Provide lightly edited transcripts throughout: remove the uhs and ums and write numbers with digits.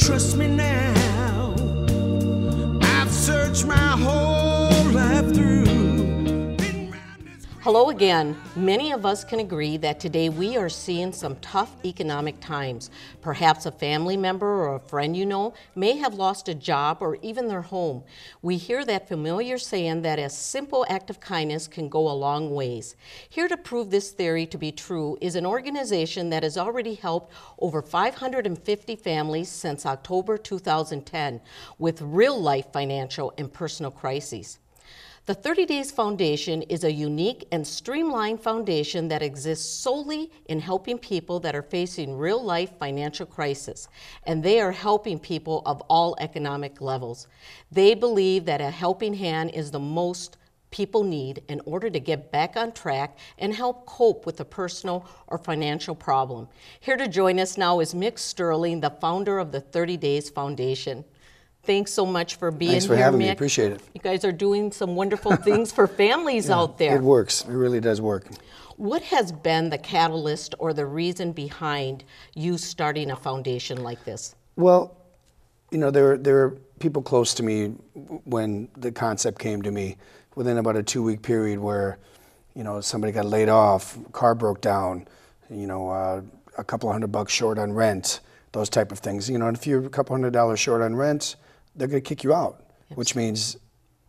trust me now. I've searched my whole life through. Hello again. Many of us can agree that today we are seeing some tough economic times. Perhaps a family member or a friend you know may have lost a job or even their home. We hear that familiar saying that a simple act of kindness can go a long ways. Here to prove this theory to be true is an organization that has already helped over 550 families since October 2010 with real-life financial and personal crises. The 30 Days Foundation is a unique and streamlined foundation that exists solely in helping people that are facing real-life financial crisis, and they are helping people of all economic levels. They believe that a helping hand is the most people need in order to get back on track and help cope with a personal or financial problem. Here to join us now is Mick Sterling, the founder of the 30 Days Foundation. Thanks so much for being here, Thanks for having Mick. me. Appreciate it. You guys are doing some wonderful things for families out there. It works. It really does work. What has been the catalyst or the reason behind you starting a foundation like this? Well, you know, there are people close to me when the concept came to me within about a 2-week period where, you know, somebody got laid off, car broke down, you know, a couple $100 short on rent, those type of things. You know, and if you're a couple $100 short on rent, they're going to kick you out, which means,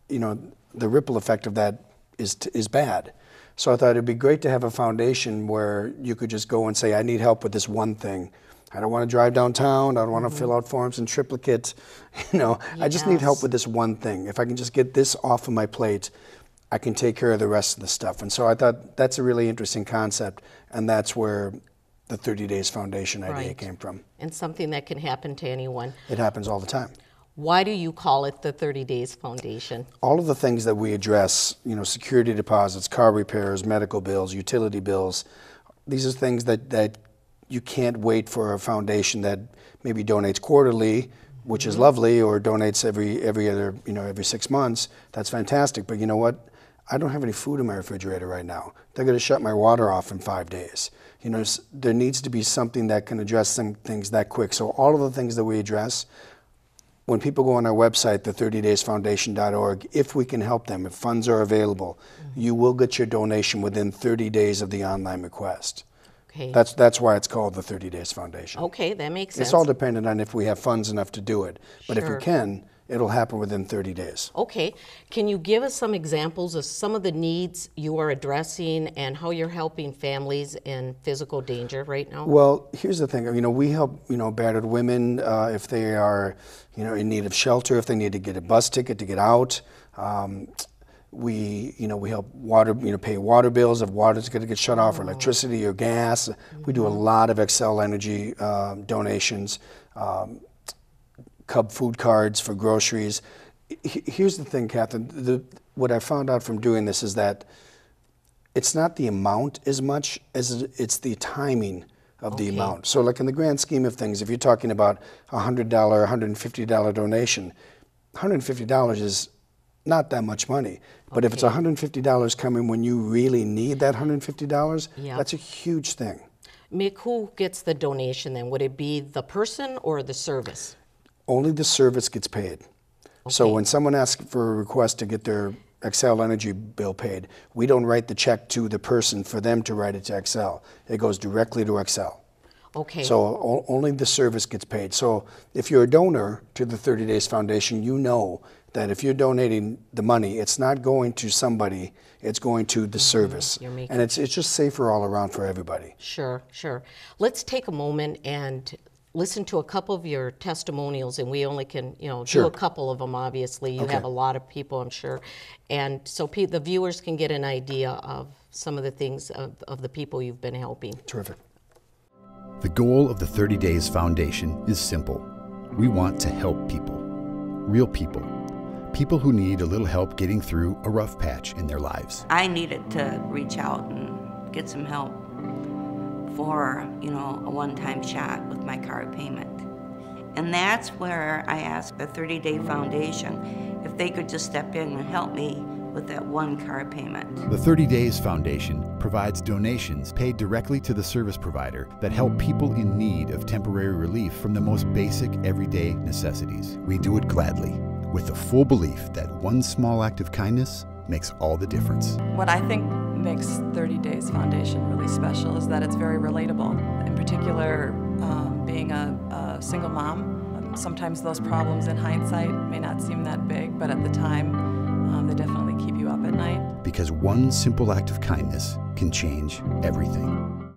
you know, the ripple effect of that is bad. So I thought it'd be great to have a foundation where you could just go and say, I need help with this one thing. I don't want to drive downtown. I don't want to fill out forms in triplicate. You know, I just need help with this one thing. If I can just get this off of my plate, I can take care of the rest of the stuff. And so I thought that's a really interesting concept, and that's where the 30 Days Foundation idea came from. And something that can happen to anyone. It happens all the time. Why do you call it the 30 Days Foundation? All of the things that we address, you know, security deposits, car repairs, medical bills, utility bills, these are things that you can't wait for a foundation that maybe donates quarterly, which is lovely, or donates every other, you know, every 6 months. That's fantastic. But you know what? I don't have any food in my refrigerator right now. They're going to shut my water off in 5 days. You know, there needs to be something that can address some things that quick. So all of the things that we address, when people go on our website, the30daysfoundation.org, if we can help them, if funds are available, you will get your donation within 30 days of the online request. Okay. That's why it's called the 30 Days Foundation. Okay, that makes sense. It's all dependent on if we have funds enough to do it. But if Sure. we can, it'll happen within 30 days. Okay, can you give us some examples of some of the needs you are addressing and how you're helping families in physical danger right now? Well, here's the thing. You know, we help, you know, battered women if they are, you know, in need of shelter, if they need to get a bus ticket to get out. We help pay water bills if water's going to get shut off, or electricity or gas. We do a lot of Xcel Energy donations. Cub food cards for groceries. Here's the thing, Catherine, what I found out from doing this is that it's not the amount as much as it's the timing of the amount. So like in the grand scheme of things, if you're talking about a $100, $150 donation, $150 is not that much money. But if it's $150 coming when you really need that $150, that's a huge thing. Mick, who gets the donation then? Would it be the person or the service? Only the service gets paid. So when someone asks for a request to get their Xcel Energy bill paid, we don't write the check to the person for them to write it to Xcel. It goes directly to Xcel. Okay. So only the service gets paid. So if you're a donor to the 30 Days Foundation, you know that if you're donating the money, it's not going to somebody, it's going to the service. And it's just safer all around for everybody. Sure, sure. Let's take a moment and listen to a couple of your testimonials, and we only can, you know, do a couple of them, obviously. You have a lot of people, I'm sure. And so the viewers can get an idea of some of the things of the people you've been helping. Terrific. The goal of the 30 Days Foundation is simple. We want to help people, real people, people who need a little help getting through a rough patch in their lives. I needed to reach out and get some help for, you know, a one-time shot with my car payment. And that's where I asked the 30 Day Foundation if they could just step in and help me with that one car payment. The 30 Days Foundation provides donations paid directly to the service provider that help people in need of temporary relief from the most basic everyday necessities. We do it gladly, with the full belief that one small act of kindness makes all the difference. What I think makes 30 Days Foundation really special is that it's very relatable. In particular, being a single mom, sometimes those problems in hindsight may not seem that big, but at the time, they definitely keep you up at night. Because one simple act of kindness can change everything.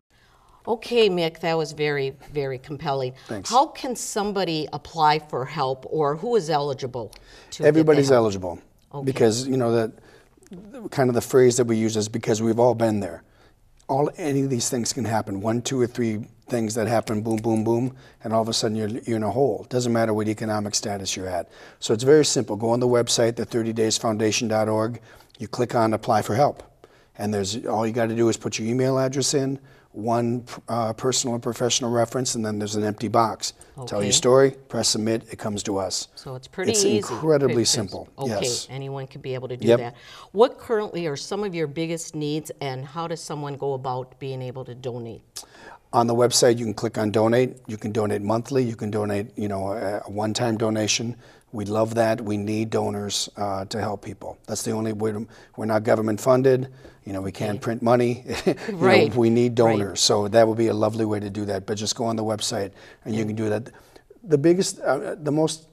Okay, Mick, that was very, very compelling. Thanks. How can somebody apply for help, or who is eligible to Everybody's get the help? eligible. Okay. Because, you know, that kind of the phrase that we use is because we've all been there. Any of these things can happen. 1, 2, or 3 things that happen, boom, boom, boom, and all of a sudden you're in a hole. Doesn't matter what economic status you're at. So it's very simple. Go on the website, the30daysfoundation.org. You click on Apply for Help. And all you got to do is put your email address in, one personal and professional reference, and then there's an empty box. Tell Okay. your story, press submit, it comes to us. So it's pretty It's easy. incredibly simple, Okay, yes. anyone can be able to do Yep. that. What currently are some of your biggest needs, and how does someone go about being able to donate? On the website, you can click on donate. You can donate monthly. You can donate, you know, a one-time donation. We love that. We need donors to help people. That's the only way. We're not government funded. You know, we can't print money. You know, Right. we need donors. Right. So that would be a lovely way to do that. But just go on the website and you can do that. The biggest, the most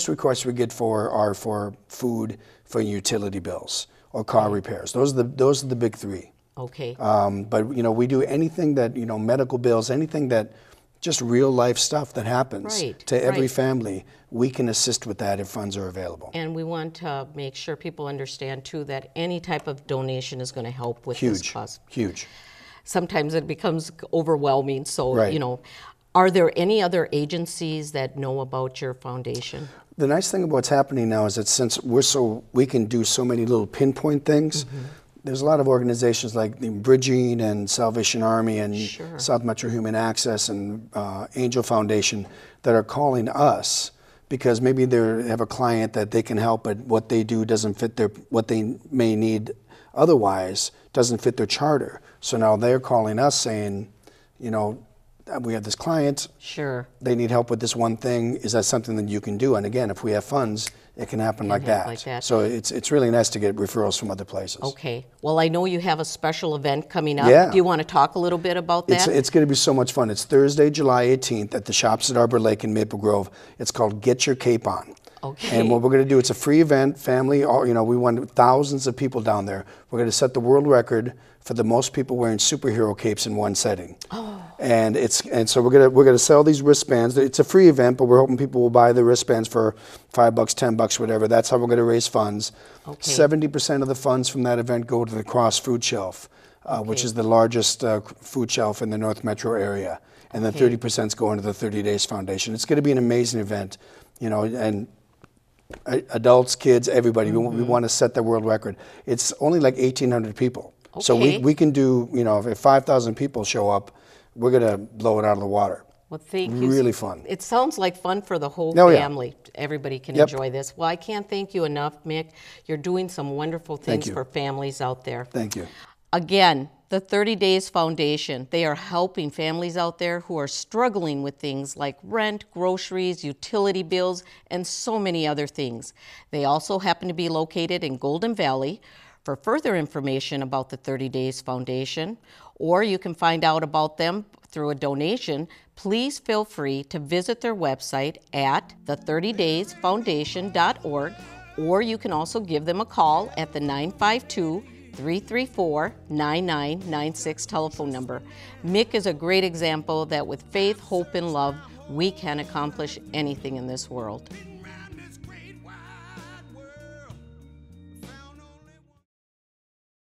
requests we get are for food, for utility bills, or car repairs. Those are the big 3. Okay. But you know, we do anything that, you know, medical bills, anything that, just real life stuff that happens Right, to every right. family. We can assist with that if funds are available. And we want to make sure people understand too that any type of donation is going to help with this Huge, cause. huge. Sometimes it becomes overwhelming. So, Right. you know, are there any other agencies that know about your foundation? The nice thing about what's happening now is that since we can do so many little pinpoint things. There's a lot of organizations like the Bridging and Salvation Army and Sure. South Metro Human Access and Angel Foundation that are calling us because maybe they have a client that they can help, but what they do doesn't fit what they may need otherwise doesn't fit their charter. So now they're calling us saying, you know, we have this client, Sure. they need help with this one thing. Is that something that you can do? And again, if we have funds, it can happen like happen that. like that. So it's really nice to get referrals from other places. Okay. Well, I know you have a special event coming up. Yeah. Do you want to talk a little bit about that? It's going to be so much fun. It's Thursday, July 18th at the Shops at Arbor Lake in Maple Grove. It's called Get Your Cape On. Okay. And what we're going to do, it's a free event, family, you know, we want thousands of people down there. We're going to set the world record for the most people wearing superhero capes in one setting. Oh. And so we're going to sell these wristbands. It's a free event, but we're hoping people will buy the wristbands for $5, $10, whatever. That's how we're going to raise funds. Okay. 70% of the funds from that event go to the Cross Food Shelf, which is the largest food shelf in the North Metro area. And then 30% is going to the 30 Days Foundation. It's going to be an amazing event, you know, and adults, kids, everybody. We want to set the world record. It's only like 1,800 people. So Okay. we can do, you know, if 5,000 people show up, we're going to blow it out of the water. Well, thank you. Really fun. It sounds like fun for the whole Oh, yeah. family. Everybody can Yep. enjoy this. Well, I can't thank you enough, Mick. You're doing some wonderful things you. for families out there. Thank you. Again, the 30 Days Foundation, they are helping families out there who are struggling with things like rent, groceries, utility bills, and so many other things. They also happen to be located in Golden Valley. For further information about the 30 Days Foundation, or you can find out about them through a donation, please feel free to visit their website at the30daysfoundation.org, or you can also give them a call at the 952-334-9996 telephone number. Mick is a great example that with faith, hope, and love, we can accomplish anything in this world.